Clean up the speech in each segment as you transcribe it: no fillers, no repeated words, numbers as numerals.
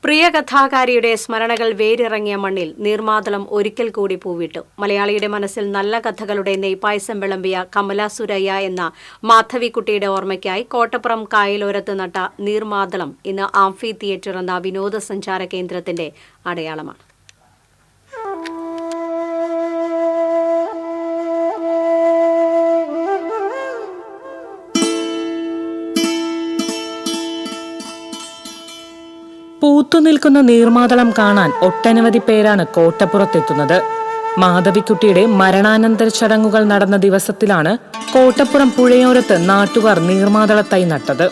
പ്രിയ കഥാകാരിയുടെ സ്മരണകൾ വേരിറങ്ങിയ മണ്ണിൽ നീർമാതളം ഒരിക്കൽ കൂടി പൂവിട്ടു. മലയാളിയുടെ മനസ്സിൽ നല്ല കഥകളുടെ നെയ്പായസം വിളമ്പിയ കമല സുരയ്യ എന്ന മാധവിക്കുട്ടിയുടെ ഓർമ്മയ്ക്കായി കോട്ടപ്പുറം കായലോരത്ത് നട്ട നീർമാതളം ഇന്ന് ആംഫി തിയേറ്റർ എന്ന വിനോദസഞ്ചാര കേന്ദ്രത്തിന്റെ അടയാളമാണ്. പൂത്തുനിൽക്കുന്ന നീർമാതളം കാണാൻ ഒട്ടനവധി പേരാണ് കോട്ടപ്പുറത്തെത്തുന്നത്. മാധവിക്കുട്ടിയുടെ മരണാനന്തര ചടങ്ങുകൾ നടന്ന ദിവസത്തിലാണ് കോട്ടപ്പുറം പുഴയോരത്ത് നാട്ടുകാർ നീർമാതളത്തൈ നട്ടത്.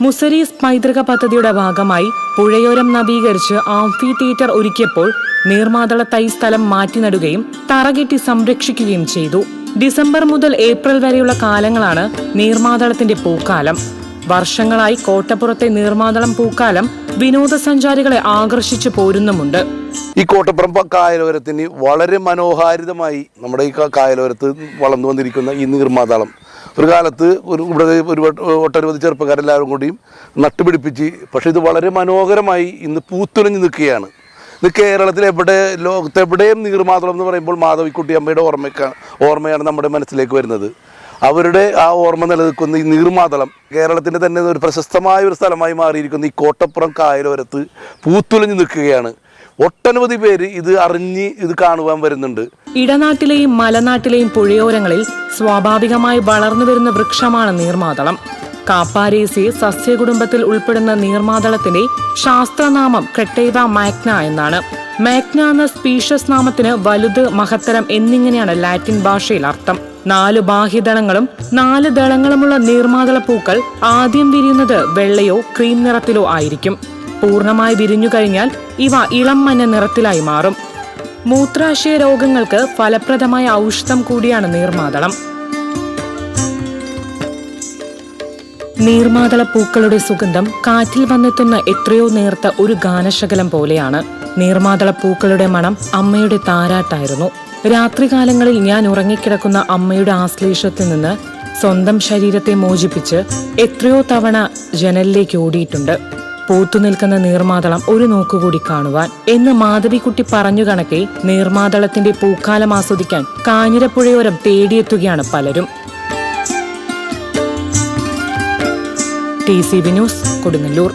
മുസരീസ് പൈതൃക പദ്ധതിയുടെ ഭാഗമായി പുഴയോരം നവീകരിച്ച് ആംഫി തിയേറ്റർ ഒരുക്കിയപ്പോൾ നീർമാതളത്തൈ സ്ഥലം മാറ്റി നടുകയും തറകെട്ടി സംരക്ഷിക്കുകയും ചെയ്തു. ഡിസംബർ മുതൽ ഏപ്രിൽ വരെയുള്ള കാലങ്ങളാണ് നീർമാതളത്തിന്റെ പൂക്കാലം. വർഷങ്ങളായി കോട്ടപ്പുറത്തെ നീർമാതളം പൂക്കാലം വിനോദസഞ്ചാരികളെ ആകർഷിച്ചു പോരുന്നുമുണ്ട്. ഈ കോട്ടപ്പുറം കായലോരത്തിന് വളരെ മനോഹാരിതമായി നമ്മുടെ ഈ കായലോരത്ത് വളർന്നു വന്നിരിക്കുന്ന ഈ നീർമാതളം ഒരു കാലത്ത് ഒട്ടനവധി ചെറുപ്പക്കാരെല്ലാവരും കൂടിയും നട്ടുപിടിപ്പിച്ച്, പക്ഷെ ഇത് വളരെ മനോഹരമായി ഇന്ന് പൂത്തുലഞ്ഞു നിൽക്കുകയാണ്. ഇത് കേരളത്തിൽ ലോകത്തെവിടെയും നീർമാതളം എന്ന് പറയുമ്പോൾ മാധവിക്കുട്ടി അമ്മയുടെ ഓർമ്മയാണ് നമ്മുടെ മനസ്സിലേക്ക് വരുന്നത്. അവരുടെ ആ ഓർമ്മ നിലനിൽക്കുന്ന ഈ നീർമാതളം കേരളത്തിൻ്റെ തന്നെ ഒരു പ്രശസ്തമായ ഒരു സ്ഥലമായി മാറിയിരിക്കുന്ന ഈ കോട്ടപ്പുറം കായലോരത്ത് പൂത്തുലഞ്ഞു നിൽക്കുകയാണ്. ഒട്ടനവധി പേര് ഇത് അറിഞ്ഞ് ഇത് കാണുവാൻ വരുന്നുണ്ട്. ഇടനാട്ടിലെയും മലനാട്ടിലെയും പുഴയോരങ്ങളിൽ സ്വാഭാവികമായി വളർന്നു വരുന്ന വൃക്ഷമാണ് നീർമാതളം. കാപ്പാരേസിയെ സസ്യകുടുംബത്തിൽ ഉൾപ്പെടുന്ന നീർമാതളത്തിന്റെ ശാസ്ത്രനാമം ക്രെട്ടേവ മാഗ്ന എന്നാണ്. മാഗ്ന എന്ന സ്പീഷ്യസ് നാമത്തിന് വലുത്, മഹത്തരം എന്നിങ്ങനെയാണ് ലാറ്റിൻ ഭാഷയിൽ അർത്ഥം. 4 ബാഹ്യദളങ്ങളും 4 ദളങ്ങളുമുള്ള നീർമാതള പൂക്കൾ ആദ്യം വിരിയുന്നത് വെള്ളയോ ക്രീം നിറത്തിലോ ആയിരിക്കും. പൂർണ്ണമായി വിരിഞ്ഞു കഴിഞ്ഞാൽ ഇവ ഇളം മഞ്ഞ നിറത്തിലായി മാറും. മൂത്രാശയ രോഗങ്ങൾക്ക് ഫലപ്രദമായ ഔഷധം കൂടിയാണ് നീർമാതളം. നീർമാതള പൂക്കളുടെ സുഗന്ധം കാറ്റിൽ വന്നെത്തുന്ന എത്രയോ നേർത്ത ഒരു ഗാനശകലം പോലെയാണ്. നീർമാതള പൂക്കളുടെ മണം അമ്മയുടെ താരാട്ടായിരുന്നു. രാത്രികാലങ്ങളിൽ ഞാൻ ഉറങ്ങിക്കിടക്കുന്ന അമ്മയുടെ ആശ്ലേഷത്തിൽ നിന്ന് സ്വന്തം ശരീരത്തെ മോചിപ്പിച്ച് എത്രയോ തവണ ജനലിലേക്ക് ഓടിയിട്ടുണ്ട്. പൂത്തുനിൽക്കുന്ന നീർമാതളം ഒരു നോക്കുകൂടി കാണുവാൻ എന്ന് മാധവിക്കുട്ടി പറഞ്ഞു കണക്കെ നീർമാതളത്തിന്റെ പൂക്കാലം ആസ്വദിക്കാൻ കാഞ്ഞിരപ്പുഴയോരം തേടിയെത്തുകയാണ് പലരും. TCB news, Kodungallur.